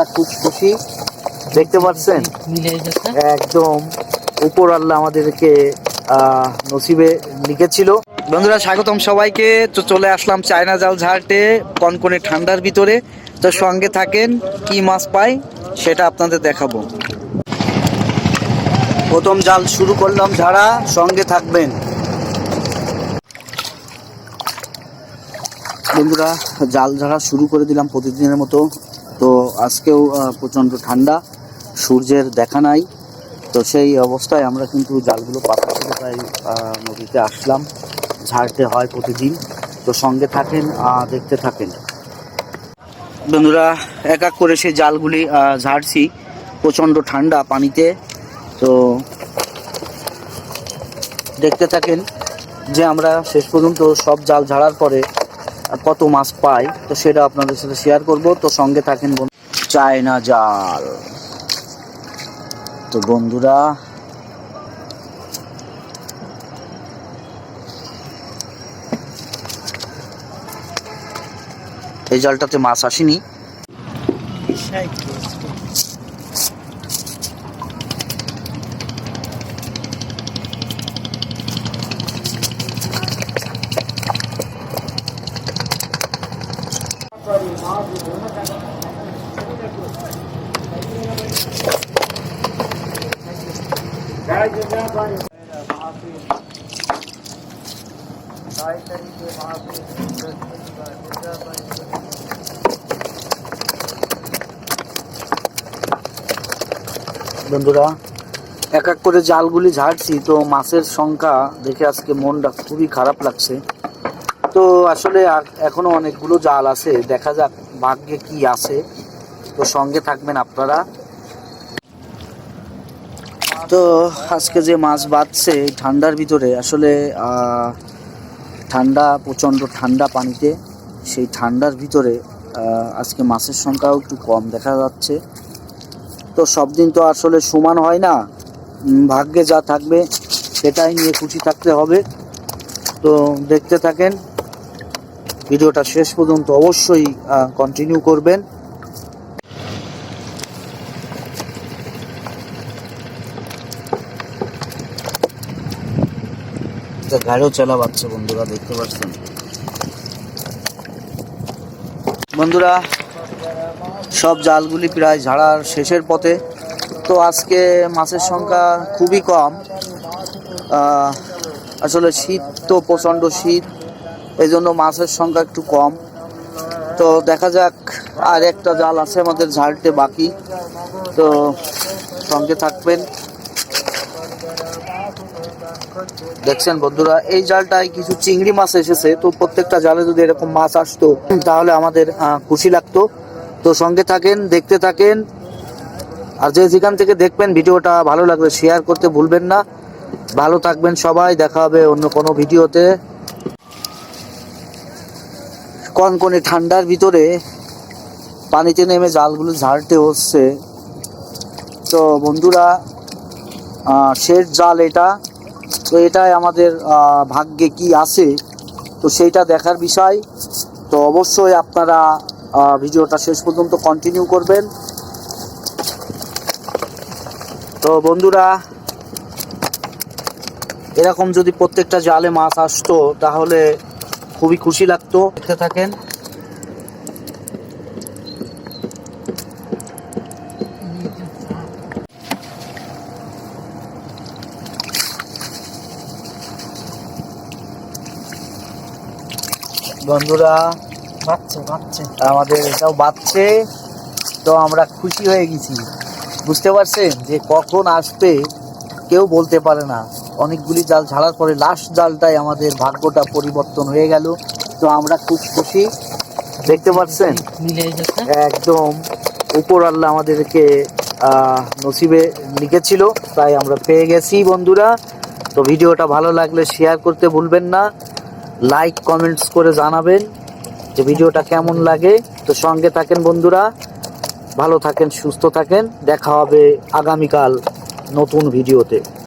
আমরা খুব খুশি। দেখতে পাচ্ছেন একদম উপর আল্লাহ আমাদেরকে নসিবে লিখেছিল। বন্ধুরা স্বাগতম সবাইকে। তো চলে আসলাম চায়না জাল ঝাড়তে কনকনে ঠান্ডার ভিতরে। তো সঙ্গে থাকেন, কি মাছ পাই সেটা আপনাদের দেখাবো। প্রথম জাল শুরু করলাম ঝাড়া, সঙ্গে থাকবেন বন্ধুরা। জাল ঝাড়া শুরু করে দিলাম প্রতিদিনের মতো। তো আজকেও প্রচণ্ড ঠান্ডা, সূর্যের দেখা নাই। তো সেই অবস্থায় আমরা কিন্তু জালগুলো পাতা ছিল তাই নদীতে আসলাম। ঝাড়তে হয় প্রতিদিন। তো সঙ্গে থাকেন, দেখতে থাকেন বন্ধুরা। এক এক করে সেই জালগুলি ঝাড়ছি। প্রচণ্ড ঠান্ডা পানিতে। তো দেখতে থাকেন যে আমরা শেষ পর্যন্ত সব জাল ঝাড়ার পরে কত মাছ পাই, তো সেটা আপনাদের সাথে শেয়ার করব। তো সঙ্গে থাকেন চায়না জাল। তো বন্ধুরা এই জালটাতে মাছ আসেনি। বন্ধুরা এক এক করে জালগুলি ঝাড়ছি। তো মাছের সংখ্যা দেখে আজকে মনটা খুবই খারাপ লাগছে। তো আসলে এখনো অনেকগুলো জাল আছে, দেখা যাক ভাগ্যে কি আছে। তো সঙ্গে থাকবেন আপনারা। তো আজকে যে মাছ বাঁধছে ঠান্ডার ভিতরে, আসলে ঠান্ডা, প্রচণ্ড ঠান্ডা পানিতে, সেই ঠান্ডার ভিতরে আজকে মাছের সংখ্যাও একটু কম দেখা যাচ্ছে। তো সব দিন তো আসলে সমান হয় না, ভাগ্যে যা থাকবে সেটাই নিয়ে খুশি থাকতে হবে। তো দেখতে থাকেন, ভিডিওটা শেষ পর্যন্ত অবশ্যই কন্টিনিউ করবেন। গাড়িও চালা বাচ্চা বন্ধুরা, দেখতে পাচ্ছেন বন্ধুরা সব জালগুলি প্রায় ঝাড়ার শেষের পথে। তো আজকে মাছের সংখ্যা খুবই কম। আসলে শীত তো, প্রচণ্ড শীত, এই জন্য মাছের সংখ্যা একটু কম। তো দেখা যাক, আর একটা জাল আছে আমাদের ঝাড়তে বাকি। তো সঙ্গে থাকবেন। দেখছেন বন্ধুরা এই জালটায় কিছু চিংড়ি মাছ এসেছে। তো প্রত্যেকটা জালে যদি এরকম মাছ আসতো তাহলে আমাদের খুশি লাগতো। তো সঙ্গে থাকেন, দেখতে থাকেন। আর যে যেখান থেকে দেখবেন ভিডিওটা ভালো লাগলে শেয়ার করতে ভুলবেন না। ভালো থাকবেন সবাই, দেখা হবে অন্য কোনো ভিডিওতে। কনকনে ঠান্ডার ভিতরে পানিতে নেমে জালগুলো ঝাড়তে হচ্ছে। তো বন্ধুরা শেষ জাল এটা। তো এটাই আমাদের ভাগ্যে কি আছে, তো সেইটা দেখার বিষয়। তো অবশ্যই আপনারা ভিডিওটা শেষ পর্যন্ত কন্টিনিউ করবেন। তো বন্ধুরা এরকম যদি প্রত্যেকটা জালে মাছ আসতো তাহলে খুবই খুশি লাগতো। দেখতে থাকেন। বন্ধুরা আমাদের এটাও বাঁচছে। তো আমরা খুশি হয়ে গেছি। বুঝতে পারছেন যে কখন আসবে কেউ বলতে পারে না। অনেকগুলি জাল ঝাড়ার পরে লাস্ট জালটাই আমাদের ভাগ্যটা পরিবর্তন হয়ে গেল। তো আমরা খুব খুশি। দেখতে পাচ্ছেন একদম উপর আল্লাহ আমাদেরকে নসিবে লিখেছিল, তাই আমরা পেয়ে গেছি বন্ধুরা। তো ভিডিওটা ভালো লাগলে শেয়ার করতে ভুলবেন না, লাইক কমেন্টস করে জানাবেন যে ভিডিওটা কেমন লাগে। তো সঙ্গে থাকেন বন্ধুরা, ভালো থাকেন, সুস্থ থাকেন। দেখা হবে আগামীকাল নতুন ভিডিওতে।